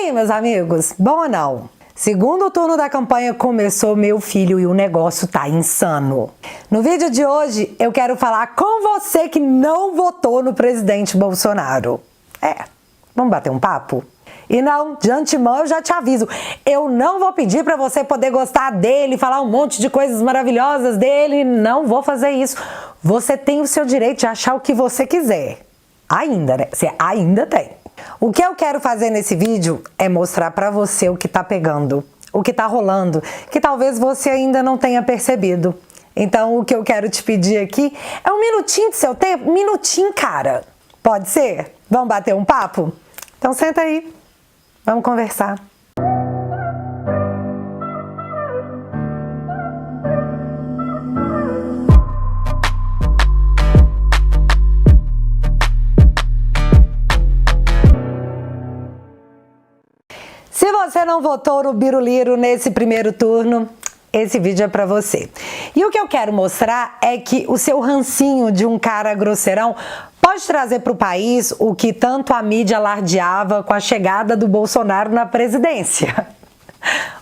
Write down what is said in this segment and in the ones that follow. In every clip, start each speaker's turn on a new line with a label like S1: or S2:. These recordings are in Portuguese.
S1: aí, meus amigos, bom ou não? Segundo turno da campanha começou, meu filho, e o negócio tá insano. No vídeo de hoje, eu quero falar com você que não votou no presidente Bolsonaro. Vamos bater um papo? E não, de antemão eu já te aviso, eu não vou pedir para você poder gostar dele, falar um monte de coisas maravilhosas dele, não vou fazer isso. Você tem o seu direito de achar o que você quiser. Ainda, né? Você ainda tem. O que eu quero fazer nesse vídeo é mostrar pra você o que tá pegando, o que tá rolando, que talvez você ainda não tenha percebido. Então, o que eu quero te pedir aqui é um minutinho do seu tempo, um minutinho, cara. Pode ser? Vamos bater um papo? Então, senta aí. Vamos conversar. Se você não votou no Biruliro nesse primeiro turno, esse vídeo é pra você. E o que eu quero mostrar é que o seu rancinho de um cara grosseirão pode trazer para o país o que tanto a mídia alardeava com a chegada do Bolsonaro na presidência.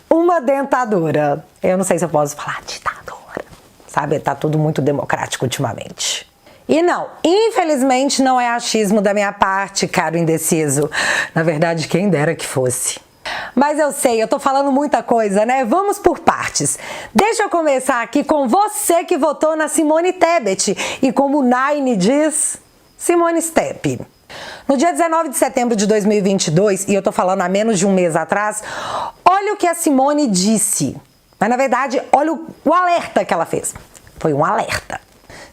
S1: Uma dentadura. Eu não sei se eu posso falar ditadura, sabe? Tá tudo muito democrático ultimamente. E não, infelizmente não é achismo da minha parte, caro indeciso. Na verdade, quem dera que fosse. Mas eu sei, eu tô falando muita coisa, né? Vamos por partes. Deixa eu começar aqui com você que votou na Simone Tebet. E como o Nine diz, Simone Step. No dia 19 de setembro de 2022, e eu tô falando há menos de um mês atrás, olha o que a Simone disse. Mas na verdade, olha o alerta que ela fez. Foi um alerta.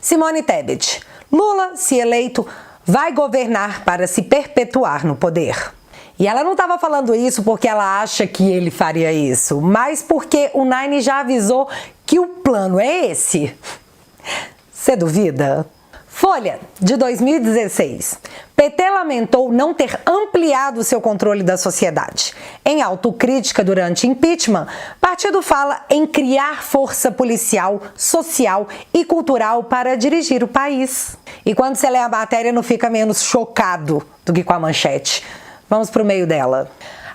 S1: Simone Tebet, Lula, se eleito, vai governar para se perpetuar no poder. E ela não estava falando isso porque ela acha que ele faria isso, mas porque o Nine já avisou que o plano é esse. Você duvida? Folha, de 2016. PT lamentou não ter ampliado seu controle da sociedade. Em autocrítica durante impeachment, partido fala em criar força policial, social e cultural para dirigir o país. E quando você lê a matéria, não fica menos chocado do que com a manchete. Vamos para o meio dela.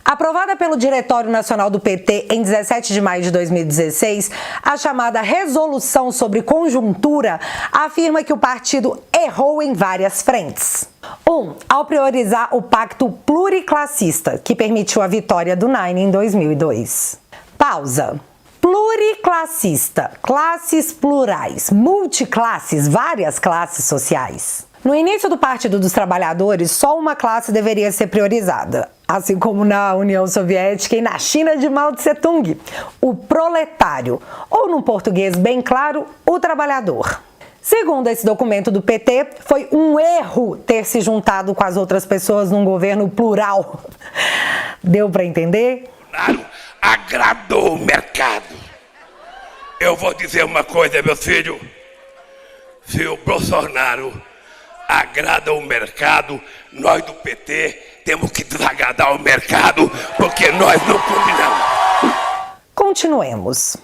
S1: Aprovada pelo Diretório Nacional do PT em 17 de maio de 2016, a chamada Resolução sobre Conjuntura afirma que o partido errou em várias frentes. 1. Ao priorizar o pacto pluriclassista, que permitiu a vitória do Nine em 2002. Pausa. Pluriclassista, classes plurais, multiclasses, várias classes sociais. No início do Partido dos Trabalhadores, só uma classe deveria ser priorizada, assim como na União Soviética e na China de Mao Tse-tung, o proletário, ou num português bem claro, o trabalhador. Segundo esse documento do PT, foi um erro ter se juntado com as outras pessoas num governo plural. Deu para entender?
S2: Claro, agradou o mercado. Eu vou dizer uma coisa, meus filhos. Se o Bolsonaro agrada o mercado, nós do PT temos que desagradar o mercado, porque nós não combinamos.
S1: Continuemos.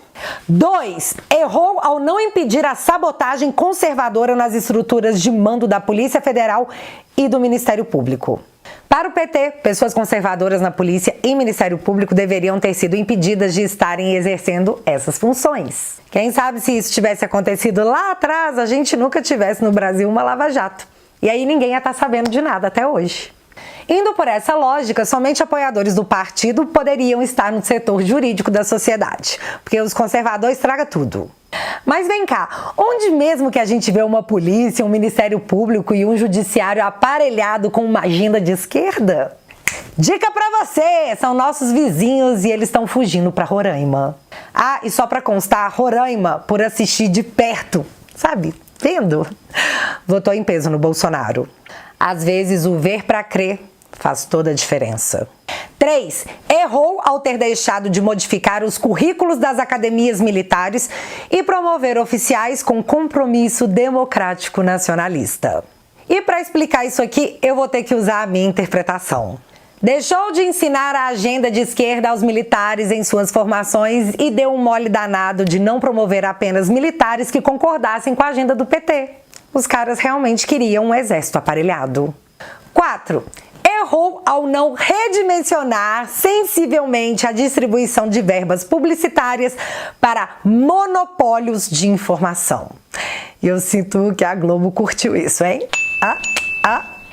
S1: 2. Errou ao não impedir a sabotagem conservadora nas estruturas de mando da Polícia Federal e do Ministério Público. Para o PT, pessoas conservadoras na Polícia e Ministério Público deveriam ter sido impedidas de estarem exercendo essas funções. Quem sabe se isso tivesse acontecido lá atrás, a gente nunca tivesse no Brasil uma lava-jato. E aí ninguém ia estar sabendo de nada até hoje. Indo por essa lógica, somente apoiadores do partido poderiam estar no setor jurídico da sociedade, porque os conservadores tragam tudo. Mas vem cá, onde mesmo que a gente vê uma polícia, um Ministério Público e um judiciário aparelhado com uma agenda de esquerda? Dica pra você, são nossos vizinhos e eles estão fugindo pra Roraima. Ah, e só pra constar, Roraima, por assistir de perto, sabe, vendo, votou em peso no Bolsonaro. Às vezes o ver pra crer faz toda a diferença. 3. Errou ao ter deixado de modificar os currículos das academias militares e promover oficiais com compromisso democrático nacionalista. E para explicar isso aqui, eu vou ter que usar a minha interpretação. Deixou de ensinar a agenda de esquerda aos militares em suas formações e deu um mole danado de não promover apenas militares que concordassem com a agenda do PT. Os caras realmente queriam um exército aparelhado. 4. errou ao não redimensionar sensivelmente a distribuição de verbas publicitárias para monopólios de informação. E eu sinto que a Globo curtiu isso, hein?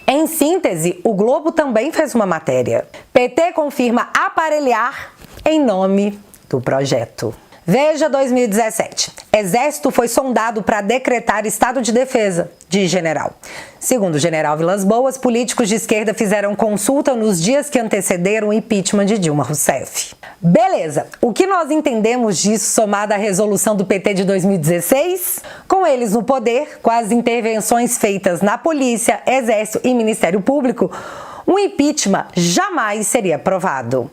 S1: Em síntese, o Globo também fez uma matéria. PT confirma aparelhar em nome do projeto. Veja 2017. Exército foi sondado para decretar estado de defesa, diz general. Segundo o general Vilas Boas, políticos de esquerda fizeram consulta nos dias que antecederam o impeachment de Dilma Rousseff. Beleza, o que nós entendemos disso somado à resolução do PT de 2016? Com eles no poder, com as intervenções feitas na polícia, exército e Ministério Público, um impeachment jamais seria aprovado.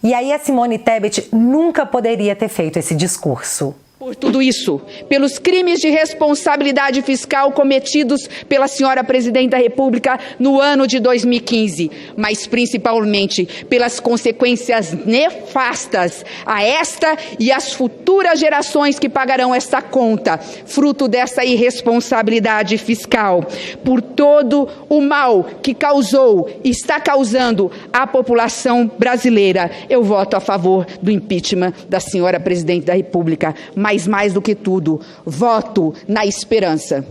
S1: E aí a Simone Tebet nunca poderia ter feito esse discurso.
S3: Por tudo isso, pelos crimes de responsabilidade fiscal cometidos pela senhora Presidente da República no ano de 2015, mas principalmente pelas consequências nefastas a esta e as futuras gerações que pagarão esta conta, fruto dessa irresponsabilidade fiscal, por todo o mal que causou e está causando à população brasileira, eu voto a favor do impeachment da senhora Presidente da República. Mas mais do que tudo, voto na esperança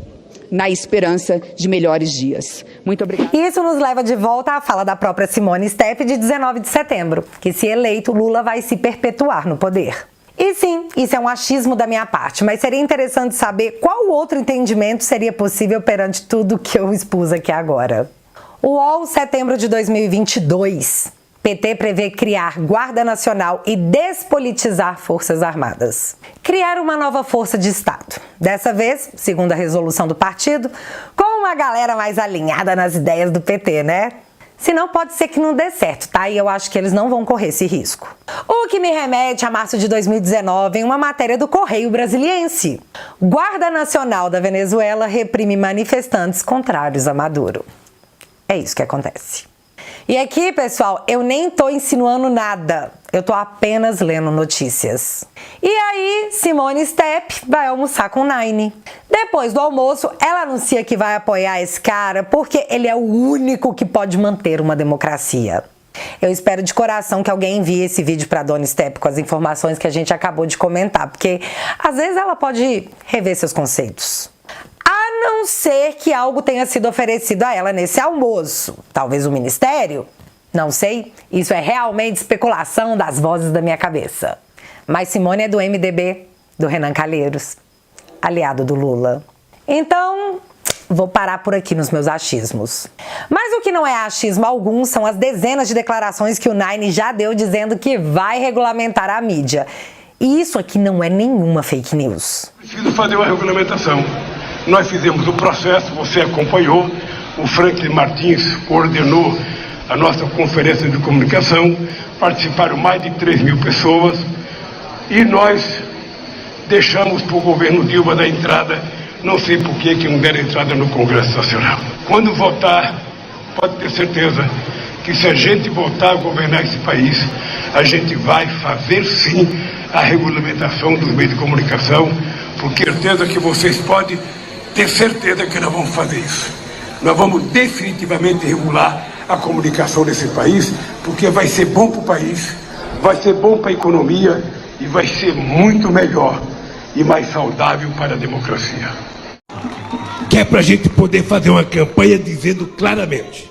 S3: de melhores dias. Muito obrigada.
S1: Isso nos leva de volta à fala da própria Simone Tebet de 19 de setembro, que se eleito, Lula vai se perpetuar no poder. E sim, isso é um achismo da minha parte, mas seria interessante saber qual outro entendimento seria possível perante tudo que eu expus aqui agora. O UOL, setembro de 2022. PT prevê criar Guarda Nacional e despolitizar Forças Armadas. Criar uma nova força de Estado. Dessa vez, segundo a resolução do partido, com uma galera mais alinhada nas ideias do PT, né? Senão pode ser que não dê certo, tá? E eu acho que eles não vão correr esse risco. O que me remete a março de 2019 em uma matéria do Correio Brasiliense. Guarda Nacional da Venezuela reprime manifestantes contrários a Maduro. É isso que acontece. E aqui, pessoal, eu nem tô insinuando nada, eu tô apenas lendo notícias. E aí, Simone Tebet vai almoçar com Nine. Depois do almoço, ela anuncia que vai apoiar esse cara porque ele é o único que pode manter uma democracia. Eu espero de coração que alguém envie esse vídeo para Dona Tebet com as informações que a gente acabou de comentar, porque às vezes ela pode rever seus conceitos. A não ser que algo tenha sido oferecido a ela nesse almoço. Talvez o ministério? Não sei. Isso é realmente especulação das vozes da minha cabeça. Mas Simone é do MDB, do Renan Calheiros, aliado do Lula. Então, vou parar por aqui nos meus achismos. Mas o que não é achismo algum são as dezenas de declarações que o Nine já deu dizendo que vai regulamentar a mídia. E isso aqui não é nenhuma fake news.
S2: Preciso fazer uma regulamentação. Nós fizemos o processo, você acompanhou, o Franklin Martins coordenou a nossa conferência de comunicação, participaram mais de 3.000 pessoas e nós deixamos para o governo Dilma dar entrada, não sei por que não deram entrada no Congresso Nacional. Quando votar, pode ter certeza que se a gente voltar a governar esse país, a gente vai fazer sim a regulamentação dos meios de comunicação, porque certeza que vocês podem ter certeza que nós vamos fazer isso. Nós vamos definitivamente regular a comunicação desse país, porque vai ser bom para o país, vai ser bom para a economia e vai ser muito melhor e mais saudável para a democracia. Que é para a gente poder fazer uma campanha dizendo claramente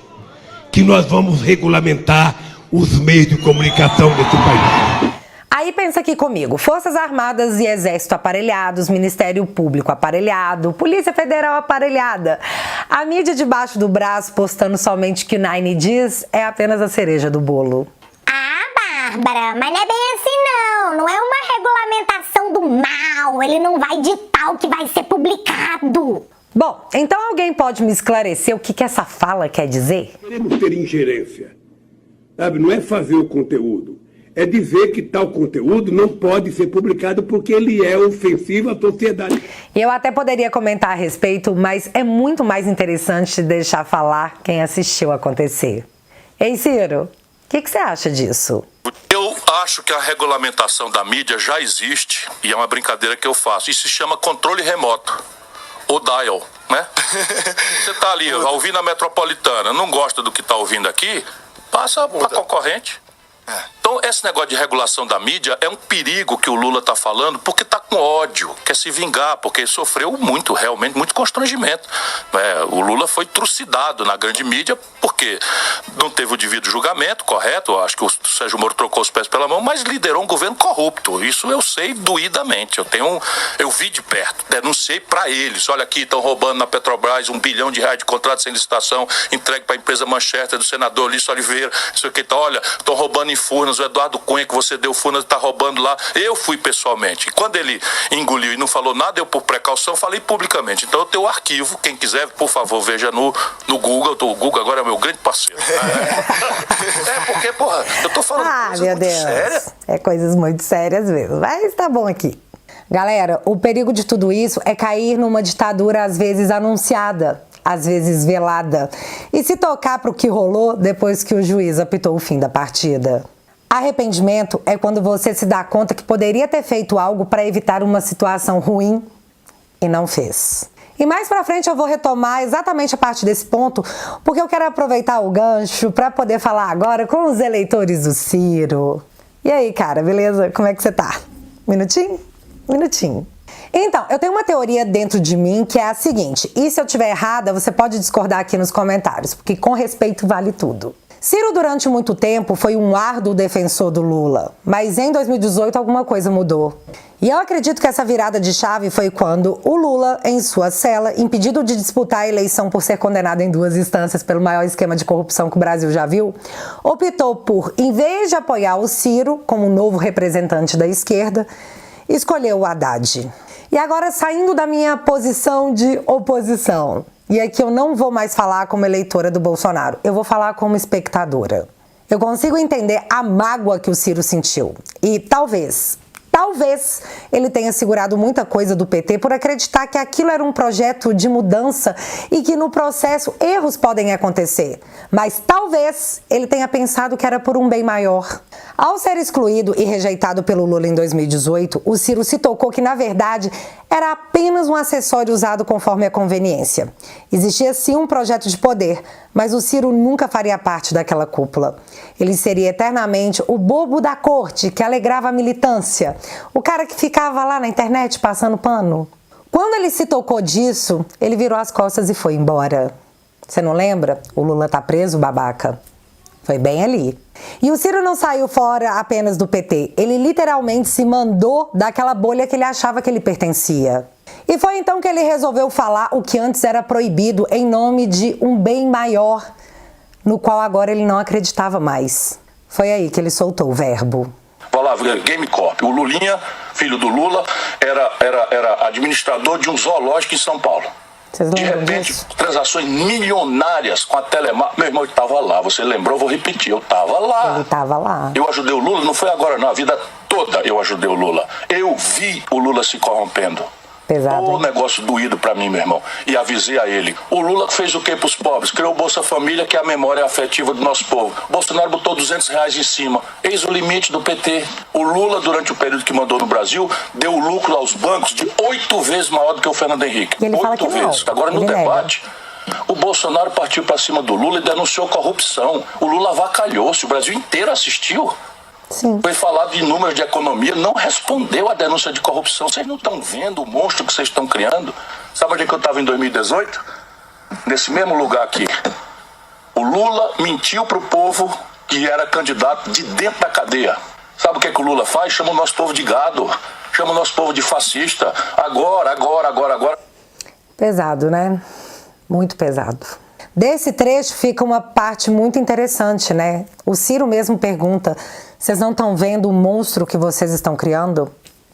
S2: que nós vamos regulamentar os meios de comunicação desse país.
S1: Aí pensa aqui comigo, Forças Armadas e Exército aparelhados, Ministério Público aparelhado, Polícia Federal aparelhada. A mídia debaixo do braço postando somente o que o Nine diz é apenas a cereja do bolo.
S4: Ah, Bárbara, mas não é bem assim não, não é uma regulamentação do mal, ele não vai ditar o que vai ser publicado.
S1: Bom, então alguém pode me esclarecer o que essa fala quer dizer?
S5: Queremos ter ingerência, sabe? Não é fazer o conteúdo. É dizer que tal conteúdo não pode ser publicado porque ele é ofensivo à sociedade.
S1: Eu até poderia comentar a respeito, mas é muito mais interessante deixar falar quem assistiu acontecer. Ei, Ciro, o que você acha disso?
S6: Eu acho que a regulamentação da mídia já existe e é uma brincadeira que eu faço. Isso se chama controle remoto, ou dial, né? Você tá ali, ouvindo a Metropolitana, não gosta do que tá ouvindo aqui, Passa para concorrente. Então, esse negócio de regulação da mídia é um perigo que o Lula está falando, porque está com ódio, quer se vingar, porque sofreu realmente muito constrangimento. O Lula foi trucidado na grande mídia, porque não teve o devido julgamento, correto? Acho que o Sérgio Moro trocou os pés pela mão, mas liderou um governo corrupto. Isso eu sei doidamente. Eu vi de perto, denunciei para eles. Olha aqui, estão roubando na Petrobras R$1 bilhão de contrato sem licitação, entregue para a empresa Manchester do senador Lício Oliveira. Isso aqui, então, olha, estão roubando em Furnas, o Eduardo Cunha, que você deu Furnas, está roubando lá. Eu fui pessoalmente. E quando ele engoliu e não falou nada, eu, por precaução, falei publicamente. Então eu tenho o arquivo, quem quiser, por favor, veja no Google. O Google agora é meu grande parceiro. Porque, porra, eu tô falando coisas muito sérias.
S1: É coisas muito sérias mesmo. Mas tá bom aqui. Galera, o perigo de tudo isso é cair numa ditadura às vezes anunciada, às vezes velada, e se tocar pro que rolou depois que o juiz apitou o fim da partida. Arrependimento é quando você se dá conta que poderia ter feito algo para evitar uma situação ruim e não fez. E mais pra frente eu vou retomar exatamente a partir desse ponto, porque eu quero aproveitar o gancho para poder falar agora com os eleitores do Ciro. E aí, cara, beleza? Como é que você tá? Minutinho? Minutinho. Então, eu tenho uma teoria dentro de mim que é a seguinte, e se eu estiver errada, você pode discordar aqui nos comentários, porque com respeito vale tudo. Ciro, durante muito tempo, foi um árduo defensor do Lula, mas em 2018 alguma coisa mudou. E eu acredito que essa virada de chave foi quando o Lula, em sua cela, impedido de disputar a eleição por ser condenado em 2 instâncias pelo maior esquema de corrupção que o Brasil já viu, optou por, em vez de apoiar o Ciro como novo representante da esquerda, escolheu o Haddad. E agora, saindo da minha posição de oposição, e aqui eu não vou mais falar como eleitora do Bolsonaro, eu vou falar como espectadora. Eu consigo entender a mágoa que o Ciro sentiu. E talvez ele tenha segurado muita coisa do PT por acreditar que aquilo era um projeto de mudança e que no processo erros podem acontecer. Mas talvez ele tenha pensado que era por um bem maior. Ao ser excluído e rejeitado pelo Lula em 2018, o Ciro se tocou que, na verdade, era apenas um acessório usado conforme a conveniência. Existia sim um projeto de poder, mas o Ciro nunca faria parte daquela cúpula. Ele seria eternamente o bobo da corte que alegrava a militância, o cara que ficava lá na internet passando pano. Quando ele se tocou disso, ele virou as costas e foi embora. Você não lembra? O Lula tá preso, babaca. Foi bem ali. E o Ciro não saiu fora apenas do PT. Ele literalmente se mandou daquela bolha que ele achava que ele pertencia. E foi então que ele resolveu falar o que antes era proibido em nome de um bem maior, no qual agora ele não acreditava mais. Foi aí que ele soltou o verbo.
S6: Palavra Game Corp. O Lulinha, filho do Lula, era administrador de um zoológico em São Paulo. De repente, disso? Transações milionárias com a Telemar. Meu irmão estava lá, você lembrou? Vou repetir, eu estava lá.
S1: Ele estava lá.
S6: Eu ajudei o Lula, não foi agora não, a vida toda eu ajudei o Lula. Eu vi o Lula se corrompendo.
S1: Pesado,
S6: um negócio doído pra mim, meu irmão. E avisei a ele. O Lula fez o que pros pobres? Criou o Bolsa Família, que é a memória afetiva do nosso povo. Bolsonaro botou R$200 em cima. Eis o limite do PT. O Lula, durante o período que mandou no Brasil, deu lucro aos bancos de 8 vezes maior do que o Fernando Henrique. 8 vezes. Agora, no debate, o Bolsonaro partiu pra cima do Lula e denunciou corrupção. O Lula avacalhou-se. O Brasil inteiro assistiu.
S1: Sim.
S6: Foi falado de números de economia, não respondeu à denúncia de corrupção. Vocês não estão vendo o monstro que vocês estão criando? Sabe onde é que eu estava em 2018? Nesse mesmo lugar aqui. O Lula mentiu para o povo que era candidato de dentro da cadeia. Sabe o que é que o Lula faz? Chama o nosso povo de gado, chama o nosso povo de fascista. Agora.
S1: Pesado, né? Muito pesado. Desse trecho fica uma parte muito interessante, né? O Ciro mesmo pergunta: vocês não estão vendo o monstro que vocês estão criando?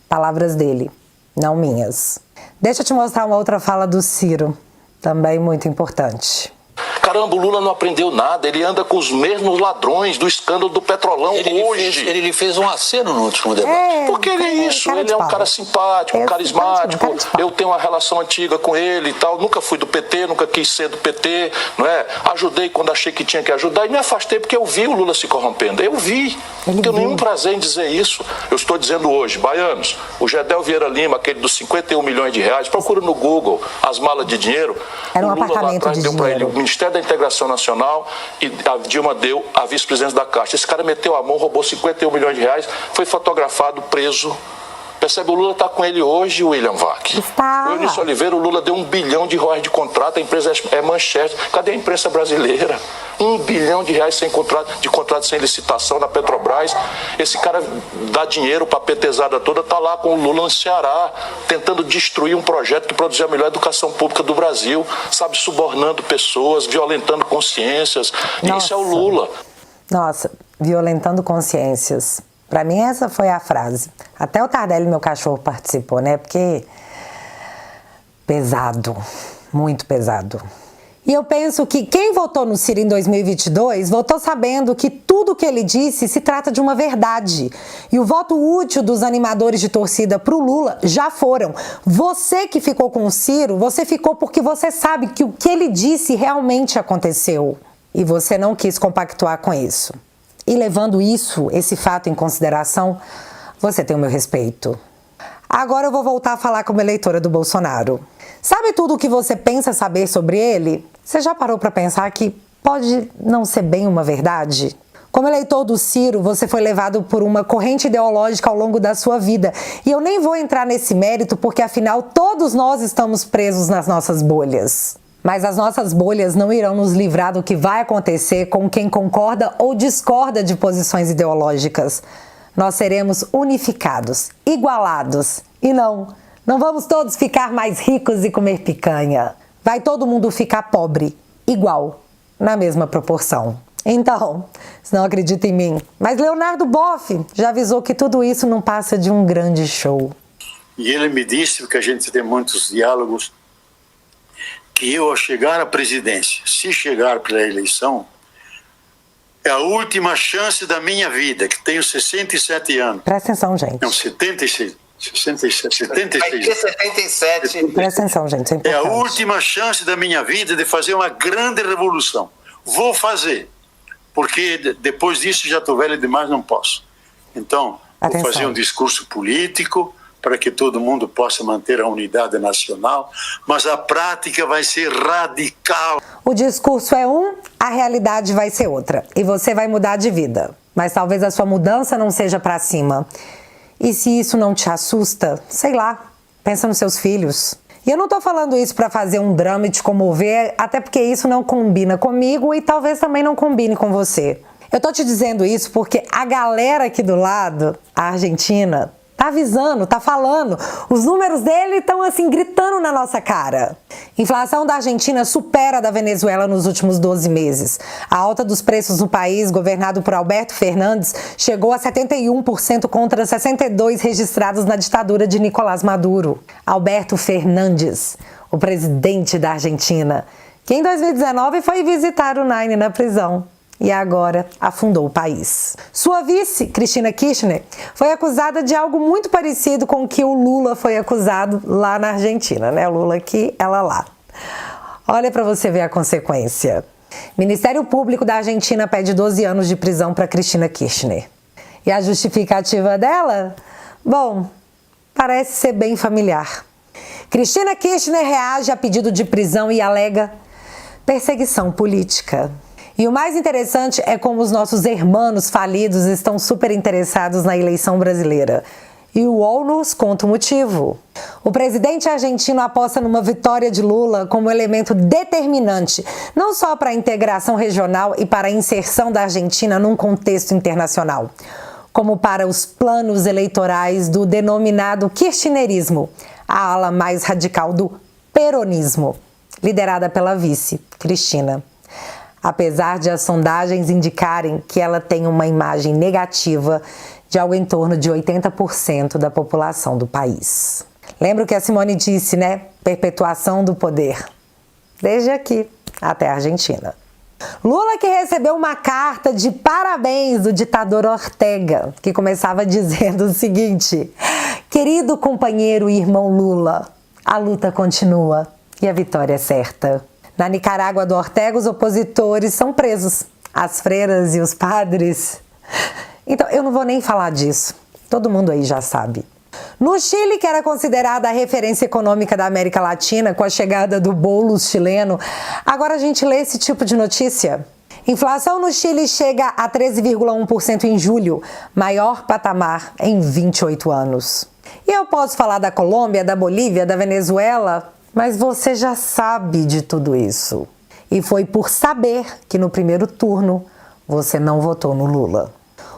S1: Palavras dele, não minhas. Deixa eu te mostrar uma outra fala do Ciro, também muito importante.
S6: Caramba, o Lula não aprendeu nada, ele anda com os mesmos ladrões do escândalo do Petrolão hoje.
S7: Ele fez um aceno no último debate.
S6: Porque ele é isso, ele é um cara simpático, carismático, eu tenho uma relação antiga com ele e tal, nunca fui do PT, nunca quis ser do PT, não é? Ajudei quando achei que tinha que ajudar e me afastei porque eu vi o Lula se corrompendo, eu vi, não tenho nenhum prazer em dizer isso. Eu estou dizendo hoje, baianos, o Gedel Vieira Lima, aquele dos 51 milhões de reais, procura no Google as malas de dinheiro.
S1: Era um
S6: o Lula
S1: apartamento
S6: lá atrás
S1: de
S6: deu para ele
S1: dinheiro.
S6: o Ministério da integração nacional e a Dilma deu a vice-presidência da Caixa. Esse cara meteu a mão, roubou 51 milhões de reais, foi fotografado, preso. Percebe, o Lula está com ele hoje, William Vac. O Eunício Oliveira, o Lula deu R$1 bilhão de contrato, a empresa é manchete. Cadê a imprensa brasileira? R$1 bilhão sem contrato sem licitação na Petrobras. Esse cara dá dinheiro para a petezada toda, está lá com o Lula no Ceará, tentando destruir um projeto que produzia a melhor educação pública do Brasil, sabe, subornando pessoas, violentando consciências. Isso é o Lula.
S1: Nossa, violentando consciências. Pra mim essa foi a frase. Até o Tardelli, meu cachorro, participou, né? Porque pesado, muito pesado. E eu penso que quem votou no Ciro em 2022 votou sabendo que tudo que ele disse se trata de uma verdade. E o voto útil dos animadores de torcida pro Lula já foram. Você que ficou com o Ciro, você ficou porque você sabe que o que ele disse realmente aconteceu. E você não quis compactuar com isso. E levando esse fato em consideração, você tem o meu respeito. Agora eu vou voltar a falar como eleitora do Bolsonaro. Sabe tudo o que você pensa saber sobre ele? Você já parou para pensar que pode não ser bem uma verdade? Como eleitor do Ciro, você foi levado por uma corrente ideológica ao longo da sua vida. E eu nem vou entrar nesse mérito porque, afinal, todos nós estamos presos nas nossas bolhas. Mas as nossas bolhas não irão nos livrar do que vai acontecer com quem concorda ou discorda de posições ideológicas. Nós seremos unificados, igualados. E não vamos todos ficar mais ricos e comer picanha. Vai todo mundo ficar pobre, igual, na mesma proporção. Então, se não acredita em mim, mas Leonardo Boff já avisou que tudo isso não passa de um grande show.
S8: E ele me disse que a gente tem muitos diálogos, que eu, ao chegar à presidência, se chegar pela eleição, é a última chance da minha vida, que tenho 67 anos.
S1: Presta atenção, gente.
S8: Não, 76. 77.
S7: Vai ter 77.
S1: Presta atenção, gente, isso é importante.
S8: É a última chance da minha vida de fazer uma grande revolução. Vou fazer, porque depois disso já estou velho demais, não posso. Então,
S1: atenção.
S8: Vou fazer um discurso político, para que todo mundo possa manter a unidade nacional, mas a prática vai ser radical.
S1: O discurso é um, a realidade vai ser outra. E você vai mudar de vida. Mas talvez a sua mudança não seja para cima. E se isso não te assusta, sei lá, pensa nos seus filhos. E eu não tô falando isso para fazer um drama e te comover, até porque isso não combina comigo e talvez também não combine com você. Eu tô te dizendo isso porque a galera aqui do lado, a Argentina, tá avisando, tá falando. Os números dele estão assim, gritando na nossa cara. Inflação da Argentina supera a da Venezuela nos últimos 12 meses. A alta dos preços no país, governado por Alberto Fernandes, chegou a 71% contra 62% registrados na ditadura de Nicolás Maduro. Alberto Fernandes, o presidente da Argentina, que em 2019 foi visitar o Nine na prisão. E agora afundou o país. Sua vice, Cristina Kirchner, foi acusada de algo muito parecido com o que o Lula foi acusado lá na Argentina, né? O Lula aqui, ela lá. Olha para você ver a consequência. Ministério Público da Argentina pede 12 anos de prisão para Cristina Kirchner. E a justificativa dela? Bom, parece ser bem familiar. Cristina Kirchner reage a pedido de prisão e alega perseguição política. E o mais interessante é como os nossos irmãos falidos estão super interessados na eleição brasileira. E o UOL nos conta o motivo. O presidente argentino aposta numa vitória de Lula como elemento determinante, não só para a integração regional e para a inserção da Argentina num contexto internacional, como para os planos eleitorais do denominado kirchnerismo, a ala mais radical do peronismo, liderada pela vice, Cristina. Apesar de as sondagens indicarem que ela tem uma imagem negativa de algo em torno de 80% da população do país. Lembra o que a Simone disse, né? Perpetuação do poder. Desde aqui até a Argentina. Lula que recebeu uma carta de parabéns do ditador Ortega, que começava dizendo o seguinte: querido companheiro e irmão Lula, a luta continua e a vitória é certa. Na Nicarágua do Ortega, os opositores são presos, as freiras e os padres. Então, eu não vou nem falar disso. Todo mundo aí já sabe. No Chile, que era considerada a referência econômica da América Latina, com a chegada do Boulos chileno, agora a gente lê esse tipo de notícia. Inflação no Chile chega a 13,1% em julho, maior patamar em 28 anos. E eu posso falar da Colômbia, da Bolívia, da Venezuela, mas você já sabe de tudo isso. E foi por saber que no primeiro turno você não votou no Lula.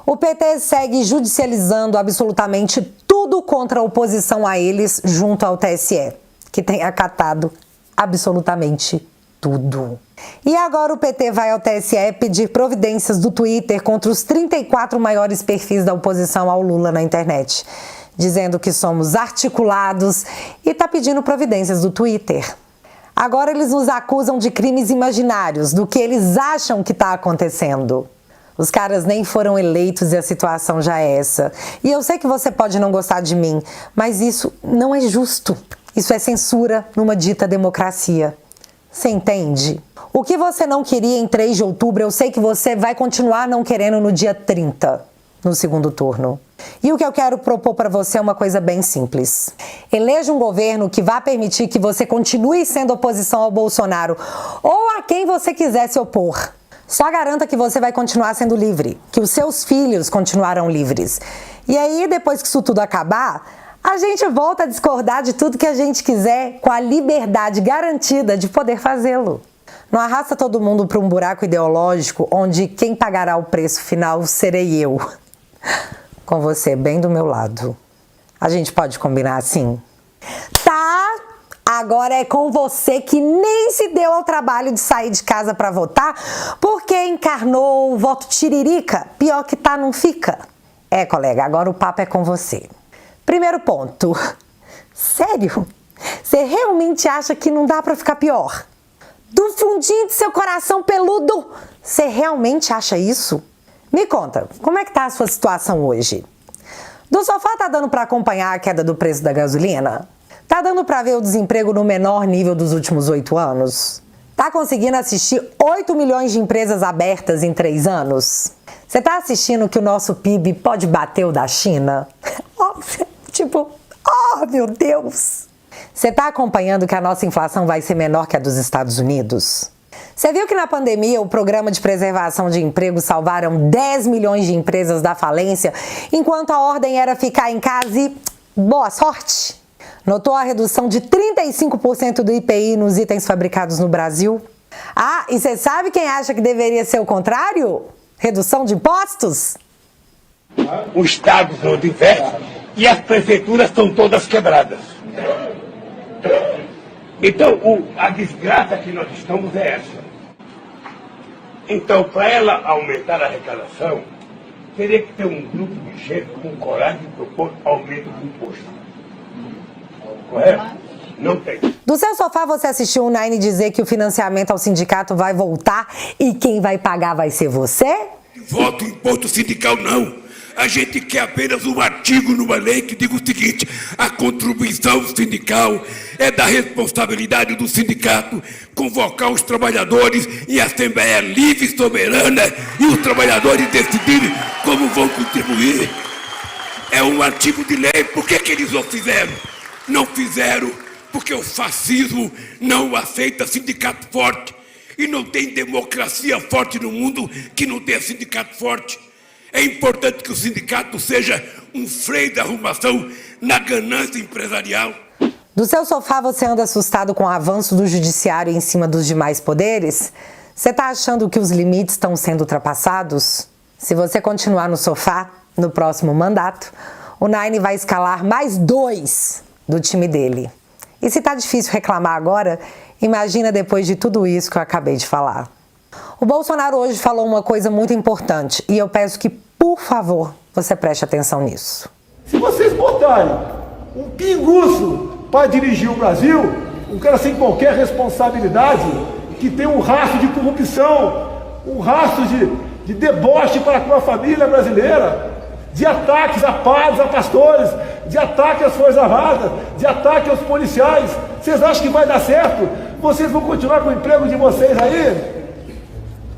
S1: O PT segue judicializando absolutamente tudo contra a oposição a eles junto ao TSE, que tem acatado absolutamente tudo. E agora o PT vai ao TSE pedir providências do Twitter contra os 34 maiores perfis da oposição ao Lula na internet, dizendo que somos articulados e está pedindo providências do Twitter. Agora eles nos acusam de crimes imaginários, do que eles acham que está acontecendo. Os caras nem foram eleitos e a situação já é essa. E eu sei que você pode não gostar de mim, mas isso não é justo. Isso é censura numa dita democracia. Você entende? O que você não queria em 3 de outubro, eu sei que você vai continuar não querendo no dia 30, no segundo turno. E o que eu quero propor para você é uma coisa bem simples. Eleja um governo que vá permitir que você continue sendo oposição ao Bolsonaro ou a quem você quiser se opor. Só garanta que você vai continuar sendo livre, que os seus filhos continuarão livres. E aí, depois que isso tudo acabar, a gente volta a discordar de tudo que a gente quiser com a liberdade garantida de poder fazê-lo. Não arrasta todo mundo para um buraco ideológico onde quem pagará o preço final serei eu. Com você bem do meu lado. A gente pode combinar assim? Tá? Agora é com você que nem se deu ao trabalho de sair de casa para votar porque encarnou o voto tiririca. Pior que tá, não fica. É, colega, agora o papo é com você. Primeiro ponto. Sério? Você realmente acha que não dá para ficar pior? Do fundinho de seu coração peludo, você realmente acha isso? Me conta, como é que tá a sua situação hoje? Do sofá tá dando para acompanhar a queda do preço da gasolina? Tá dando para ver o desemprego no menor nível dos últimos 8 anos? Tá conseguindo assistir 8 milhões de empresas abertas em 3 anos? Você tá assistindo que o nosso PIB pode bater o da China? Oh meu Deus! Você tá acompanhando que a nossa inflação vai ser menor que a dos Estados Unidos? Você viu que na pandemia o programa de preservação de emprego salvaram 10 milhões de empresas da falência, enquanto a ordem era ficar em casa e boa sorte? Notou a redução de 35% do IPI nos itens fabricados no Brasil? Ah, e você sabe quem acha que deveria ser o contrário? Redução de impostos?
S5: O Estado não investe e as prefeituras estão todas quebradas. Então, a desgraça que nós estamos é essa. Então, para ela aumentar a arrecadação, teria que ter um grupo de gente com coragem de propor aumento do imposto. Correto? Não tem.
S1: Do seu sofá você assistiu o Nine dizer que o financiamento ao sindicato vai voltar e quem vai pagar vai ser você?
S2: Voto imposto sindical não. A gente quer apenas um artigo numa lei que diga o seguinte: a contribuição sindical é da responsabilidade do sindicato convocar os trabalhadores em assembleia livre e soberana e os trabalhadores decidirem como vão contribuir. É um artigo de lei. Por que eles não fizeram? Não fizeram porque o fascismo não aceita sindicato forte. E não tem democracia forte no mundo que não tenha sindicato forte. É importante que o sindicato seja um freio de arrumação na ganância empresarial.
S1: Do seu sofá você anda assustado com o avanço do judiciário em cima dos demais poderes? Você está achando que os limites estão sendo ultrapassados? Se você continuar no sofá, no próximo mandato, o Nine vai escalar mais 2 do time dele. E se tá difícil reclamar agora, imagina depois de tudo isso que eu acabei de falar. O Bolsonaro hoje falou uma coisa muito importante e eu peço que, por favor, você preste atenção nisso.
S9: Se vocês botarem um pinguço para dirigir o Brasil, um cara sem qualquer responsabilidade, que tem um rastro de corrupção, um rastro de deboche para com a família brasileira, de ataques a padres, a pastores, de ataque às Forças Armadas, de ataque aos policiais, vocês acham que vai dar certo? Vocês vão continuar com o emprego de vocês aí?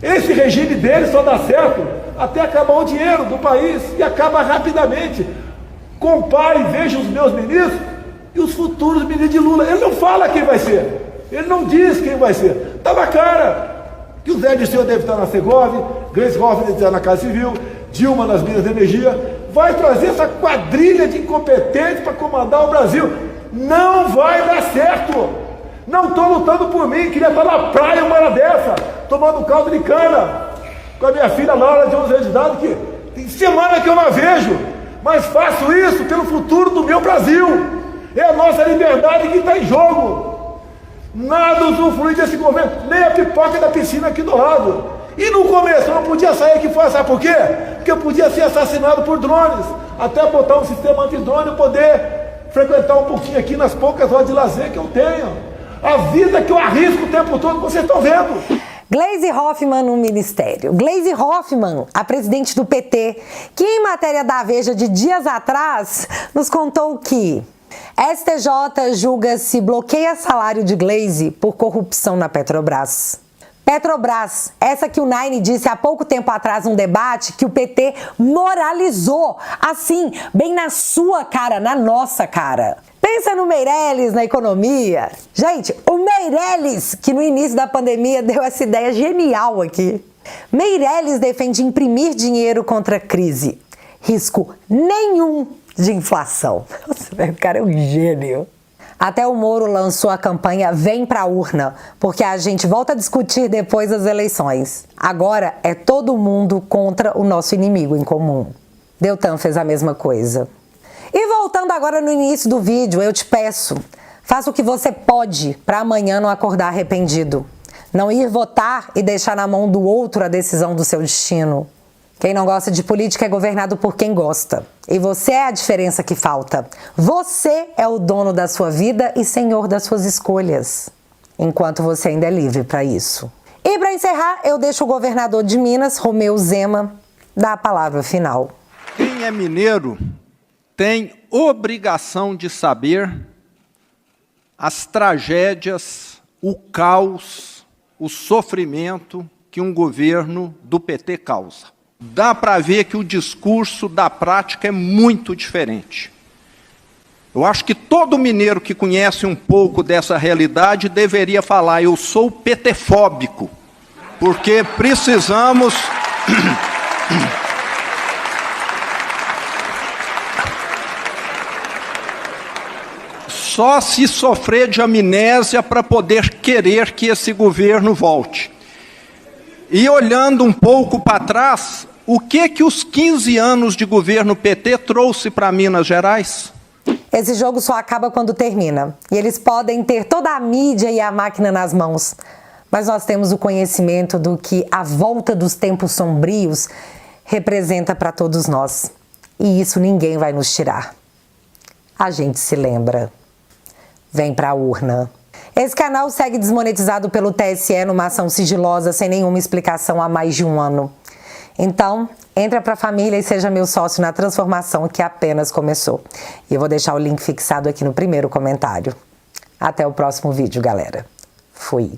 S9: Esse regime dele só dá certo até acabar o dinheiro do país e acaba rapidamente. compare e veja os meus ministros e os futuros ministros de Lula. Ele não fala quem vai ser, ele não diz quem vai ser. Está na cara que o Zé Dirceu deve estar na Segov, Gleisi Hoffmann deve estar na Casa Civil, Dilma nas Minas de Energia. Vai trazer essa quadrilha de incompetentes para comandar o Brasil. Não vai dar certo. Não estou lutando por mim, queria estar na praia uma hora dessa, tomando caldo de cana, com a minha filha Laura, de 11 anos de idade, que tem semana que eu não a vejo, mas faço isso pelo futuro do meu Brasil. É a nossa liberdade que está em jogo. Nada usufrui desse governo, nem a pipoca da piscina aqui do lado. E no começo eu não podia sair aqui fora, sabe por quê? Porque eu podia ser assassinado por drones, até botar um sistema antidrone e poder frequentar um pouquinho aqui nas poucas horas de lazer que eu tenho. A vida que eu arrisco o tempo todo, vocês estão vendo.
S1: Gleisi Hoffmann no Ministério. Gleisi Hoffmann, a presidente do PT, que em matéria da Veja de dias atrás, nos contou que STJ julga se bloqueia salário de Gleisi por corrupção na Petrobras. Petrobras, essa que o Nine disse há pouco tempo atrás num debate que o PT moralizou, assim, bem na sua cara, na nossa cara. Pensa no Meirelles na economia. Gente, o Meirelles, que no início da pandemia deu essa ideia genial aqui. Meirelles defende imprimir dinheiro contra a crise. Risco nenhum de inflação. Nossa, o cara é um gênio. Até o Moro lançou a campanha Vem pra Urna, porque a gente volta a discutir depois das eleições. Agora é todo mundo contra o nosso inimigo em comum. Deltan fez a mesma coisa. E voltando agora no início do vídeo, eu te peço, faça o que você pode para amanhã não acordar arrependido. Não ir votar e deixar na mão do outro a decisão do seu destino. Quem não gosta de política é governado por quem gosta. E você é a diferença que falta. Você é o dono da sua vida e senhor das suas escolhas. Enquanto você ainda é livre para isso. E para encerrar, eu deixo o governador de Minas, Romeu Zema, dar a palavra final.
S10: Quem é mineiro tem obrigação de saber as tragédias, o caos, o sofrimento que um governo do PT causa. Dá para ver que o discurso da prática é muito diferente. Eu acho que todo mineiro que conhece um pouco dessa realidade deveria falar: eu sou petefóbico, porque precisamos... Só se sofrer de amnésia para poder querer que esse governo volte. E olhando um pouco para trás, o que os 15 anos de governo PT trouxe para Minas Gerais?
S1: Esse jogo só acaba quando termina. E eles podem ter toda a mídia e a máquina nas mãos. Mas nós temos o conhecimento do que a volta dos tempos sombrios representa para todos nós. E isso ninguém vai nos tirar. A gente se lembra. Vem pra urna. Esse canal segue desmonetizado pelo TSE numa ação sigilosa sem nenhuma explicação há mais de um ano. Então, entra pra família e seja meu sócio na transformação que apenas começou. E eu vou deixar o link fixado aqui no primeiro comentário. Até o próximo vídeo, galera. Fui.